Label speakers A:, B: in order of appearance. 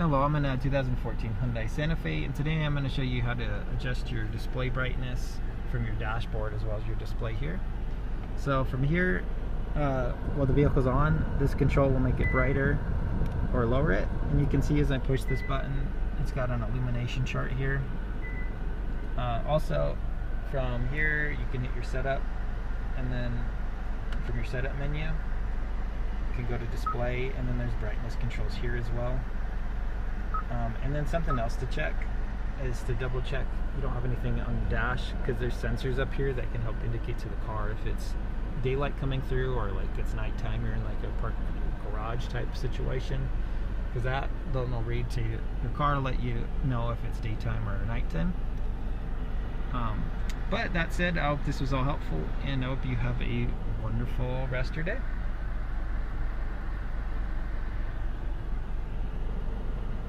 A: Hello, I'm in a 2014 Hyundai Santa Fe, and today I'm going to show you how to adjust your display brightness from your dashboard as well as your display here. So from here, while the vehicle's on, this control will make it brighter or lower it, and you can see as I push this button, it's got an illumination chart here. Also, from here you can hit your setup, and then from your setup menu, you can go to display, and then there's brightness controls here as well. And then something else to check is to double check you don't have anything on the dash, because there's sensors up here that can help indicate to the car if it's daylight coming through or like it's nighttime, you're in like a park garage type situation, because they'll read to your car to let you know if it's daytime or nighttime. But that said, I hope this was all helpful, and I hope you have a wonderful rest of your day.